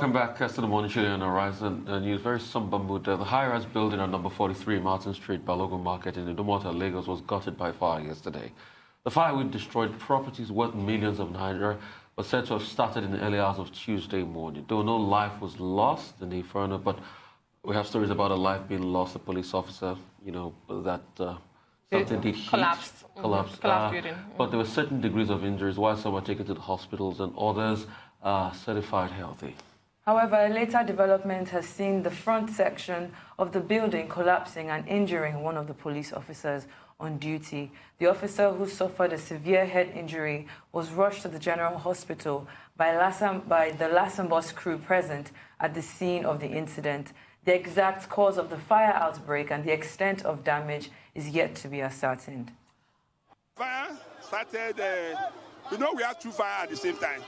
Welcome back to the Morning Show on Horizon News. Very somber mood. The high-rise building on number 43 Martin Street, Balogun Market in Idumota, Lagos was gutted by fire yesterday. The fire which destroyed properties worth millions of naira was said to have started in the early hours of Tuesday morning. Though no life was lost in the inferno, but we have stories about a life being lost, a police officer, that something did heat. Collapsed. Collapsed building. But there were certain degrees of injuries, while some were taken to the hospitals and others are certified healthy. However, a later development has seen the front section of the building collapsing and injuring one of the police officers on duty. The officer, who suffered a severe head injury, was rushed to the General Hospital by the Lasisi crew present at the scene of the incident. The exact cause of the fire outbreak and the extent of damage is yet to be ascertained. Fire started, we have two fires at the same time.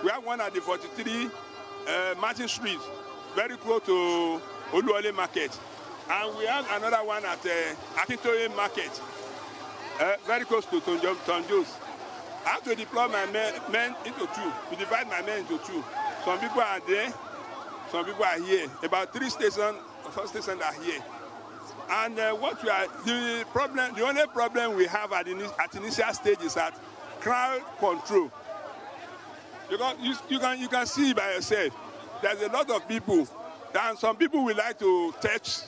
We have one at the 43 Martin Street, very close to Olakunle Market. And we have another one at Akintoye Market, very close to Tonjos. I have to deploy my men into two, to divide my men into two. Some people are there, some people are here. About 3 stations, 4 stations are here. And the only problem we have at initial stage is that crowd control. Because you can see by yourself, there's a lot of people. And some people will like to touch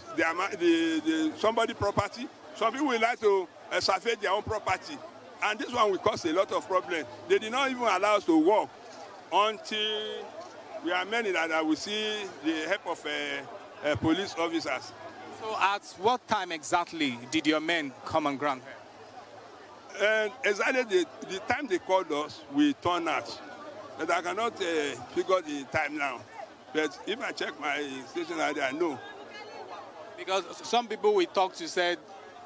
somebody's property. Some people will like to survey their own property. And this one will cause a lot of problems. They did not even allow us to walk until we are many that will see the help of police officers. So at what time exactly did your men come on ground here? Exactly the time they called us, we turned out. But I cannot figure the time now. But if I check my station ID, I know. Because some people we talked to said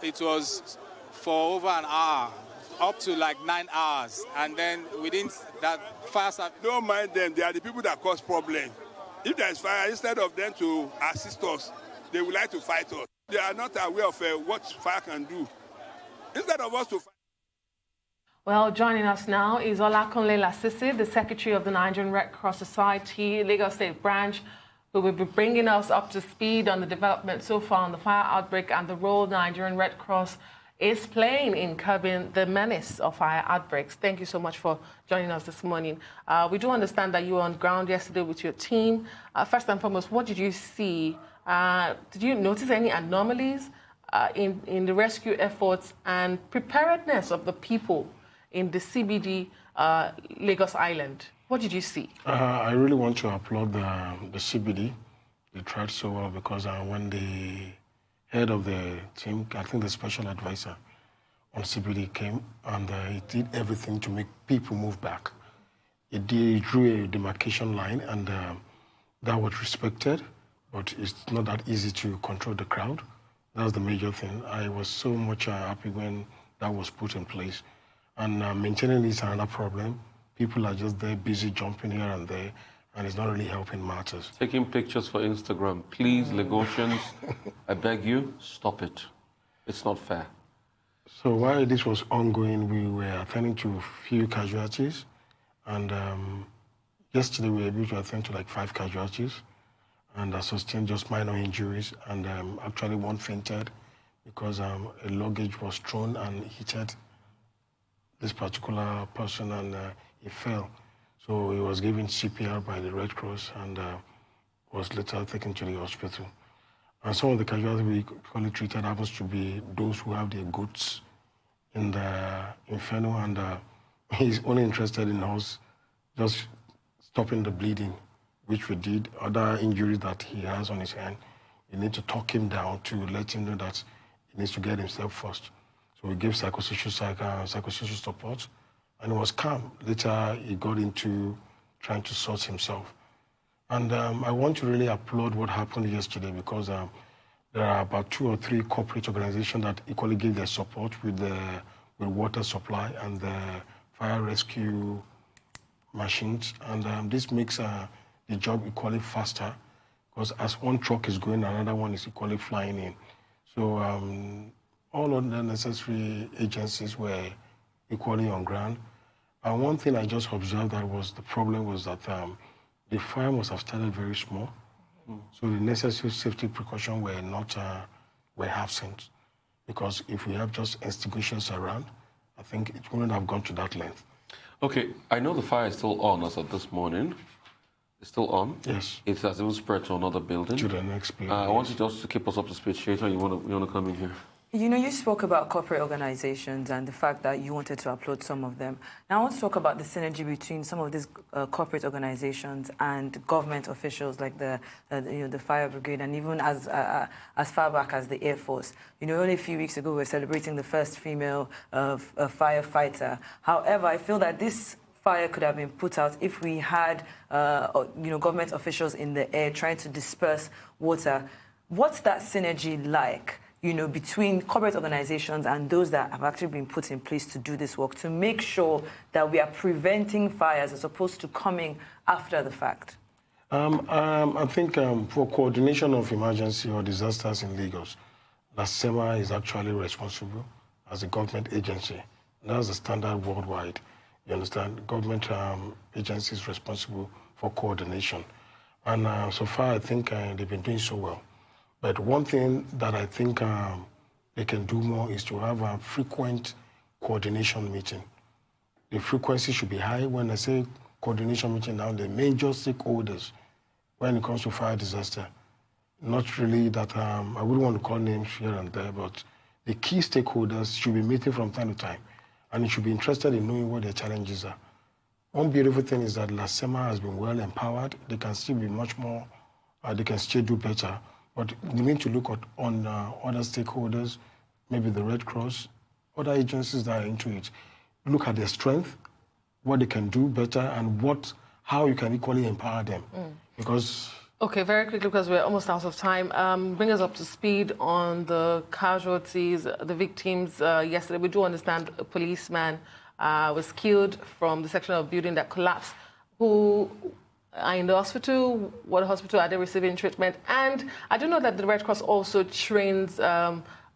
it was for over an hour, up to like 9 hours. And then within that fire service... Don't mind them. They are the people that cause problem. If there is fire, instead of them to assist us, they would like to fight us. They are not aware of what fire can do. Instead of us to fight... Well, joining us now is Olakunle Lasisi, the Secretary of the Nigerian Red Cross Society, Lagos State Branch, who will be bringing us up to speed on the development so far on the fire outbreak and the role the Nigerian Red Cross is playing in curbing the menace of fire outbreaks. Thank you so much for joining us this morning. We do understand that you were on ground yesterday with your team. First and foremost, what did you see? Did you notice any anomalies in the rescue efforts and preparedness of the people in the CBD Lagos Island? What did you see? I really want to applaud the CBD. They tried so well because when the head of the team, I think the special advisor on CBD came and he did everything to make people move back. He drew a demarcation line and that was respected, but it's not that easy to control the crowd. That's the major thing. I was so much happy when that was put in place. And maintaining this is another problem. People are just there busy jumping here and there, and it's not really helping matters. Taking pictures for Instagram. Please, Lagosians, I beg you, stop it. It's not fair. So while this was ongoing, we were attending to a few casualties. And yesterday we were able to attend to like 5 casualties and sustained just minor injuries. And actually one fainted because a luggage was thrown and hit this particular person and he fell. So he was given CPR by the Red Cross and was later taken to the hospital. And some of the casualties we currently treated happens to be those who have their goods in the inferno and he's only interested in us just stopping the bleeding, which we did. Other injuries that he has on his hand, you need to talk him down to let him know that he needs to get himself first. So we gave psychosocial support, and he was calm. Later, he got into trying to sort himself. And I want to really applaud what happened yesterday because there are about 2 or 3 corporate organizations that equally gave their support with water supply and the fire rescue machines. And this makes the job equally faster because as one truck is going, another one is equally flying in. So all of the necessary agencies were equally on ground. And one thing I just observed that was the problem was that the fire must have started very small. So the necessary safety precautions were not were absent. Because if we have just extinguishers around, I think it wouldn't have gone to that length. Okay, I know the fire is still on as of this morning. It's still on? Yes. It has even spread to another building. To the next building. I want you just to keep us up to speed. Shaitan, you want to come in here? You know, you spoke about corporate organizations and the fact that you wanted to upload some of them. Now, I want to talk about the synergy between some of these corporate organizations and government officials like the fire brigade and even as far back as the Air Force. You know, only a few weeks ago, we were celebrating the first female firefighter. However, I feel that this fire could have been put out if we had, government officials in the air trying to disperse water. What's that synergy like? Between corporate organizations and those that have actually been put in place to do this work, to make sure that we are preventing fires as opposed to coming after the fact? I think for coordination of emergency or disasters in Lagos, LASEMA is actually responsible as a government agency. That's the standard worldwide. You understand? Government agency is responsible for coordination. And so far, I think they've been doing so well. But one thing that I think they can do more is to have a frequent coordination meeting. The frequency should be high. When I say coordination meeting now, the major stakeholders when it comes to fire disaster, not really that, I wouldn't want to call names here and there, but the key stakeholders should be meeting from time to time, and you should be interested in knowing what their challenges are. One beautiful thing is that LASEMA has been well empowered. They can still be much more, they can still do better. But we need to look at other stakeholders, maybe the Red Cross, other agencies that are into it. Look at their strength, what they can do better, and how you can equally empower them. Because... Okay, very quickly, because we're almost out of time. Bring us up to speed on the casualties, the victims. Yesterday, we do understand a policeman was killed from the section of building that collapsed, who are in the hospital. What hospital are they receiving treatment? And I do know that the Red Cross also trains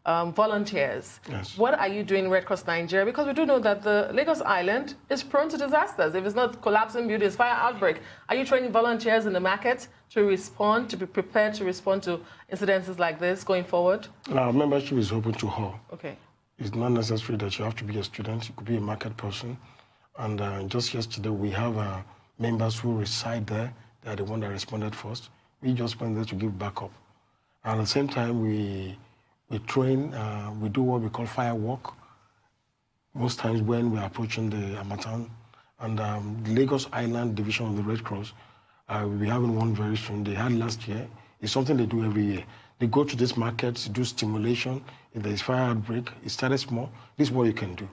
volunteers. Yes. What are you doing, Red Cross Nigeria? Because we do know that the Lagos Island is prone to disasters. If it's not collapsing buildings, fire outbreak, are you training volunteers in the market to respond, to be prepared to respond to incidences like this going forward? Our membership is open to all. Okay. It's not necessary that you have to be a student. You could be a market person. And just yesterday, we have members who reside there. They are the one that responded first. We just went there to give backup. And at the same time, we train, we do what we call fire walk. Most times when we're approaching the Harmattan. And the Lagos Island Division of the Red Cross, we'll be having one very soon. They had last year. It's something they do every year. They go to these markets, do stimulation. If there's fire outbreak, it started small. This is what you can do.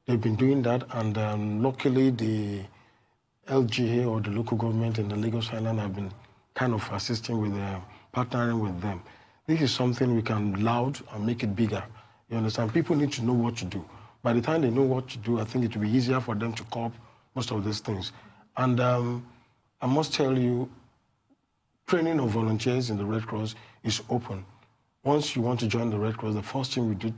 They've been doing that, and luckily the LGA or the local government in the Lagos Island have been kind of assisting with partnering with them. This is something we can loud and make it bigger. You understand? People need to know what to do. By the time they know what to do, I think it will be easier for them to cope most of these things. And I must tell you, training of volunteers in the Red Cross is open. Once you want to join the Red Cross, the first thing we do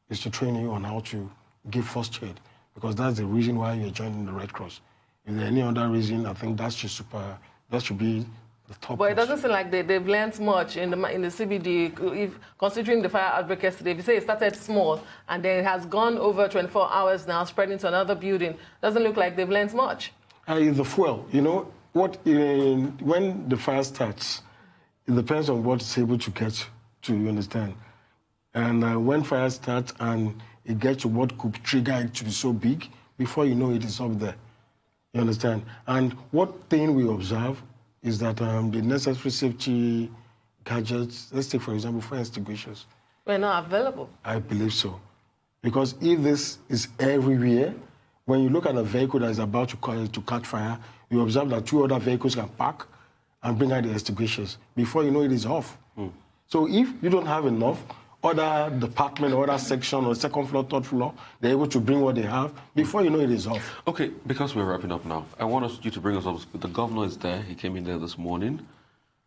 is to train you on how to give first aid, because that's the reason why you're joining the Red Cross. If there's any other reason, I think that should be the top. But it doesn't seem like they've learned much in the CBD. If considering the fire outbreak yesterday, if you say it started small and then it has gone over 24 hours now, spreading to another building, doesn't look like they've learned much. The fuel, when the fire starts, it depends on what it's able to get to, you understand. And when fire starts and it gets to what could trigger it to be so big, before you know it is up there. You understand? And what thing we observe is that the necessary safety gadgets, let's take, for example, fire extinguishers. We're not available. I believe so. Because if this is everywhere, when you look at a vehicle that is about to catch fire, you observe that 2 other vehicles can park and bring out the extinguishers. Before you know it is off. So if you don't have enough, other department, other section, or second floor, third floor, they're able to bring what they have. Before you know it is off. Okay, because we're wrapping up now, I want you to bring us up. The governor is there. He came in there this morning.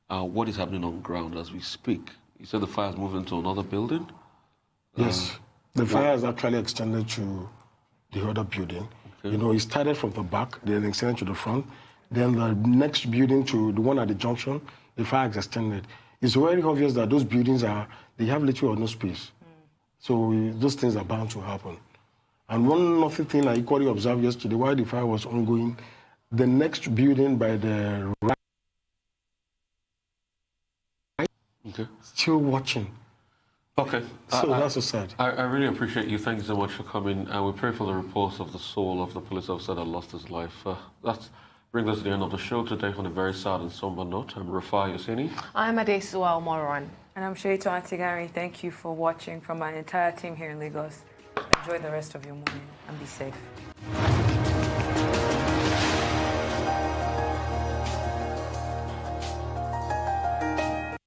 What is happening on ground as we speak? You said the fire is moving to another building? Yes. The fire has actually extended to the other building. Okay. It started from the back, then extended to the front. Then the next building to the one at the junction, the fire is extended. It's very obvious that those buildings they have little or no space. So those things are bound to happen. And one other thing I equally observed yesterday, while the fire was ongoing, the next building by the right, still watching. Okay. So that's so sad. I really appreciate you. Thank you so much for coming. And we pray for the repose of the soul of the police officer that lost his life. That brings us to the end of the show today on a very sad and somber note. I'm Rufai Yosini. I'm Adesua Moran. And I'm Sheto Antigari. Thank you for watching from my entire team here in Lagos. Enjoy the rest of your morning and be safe.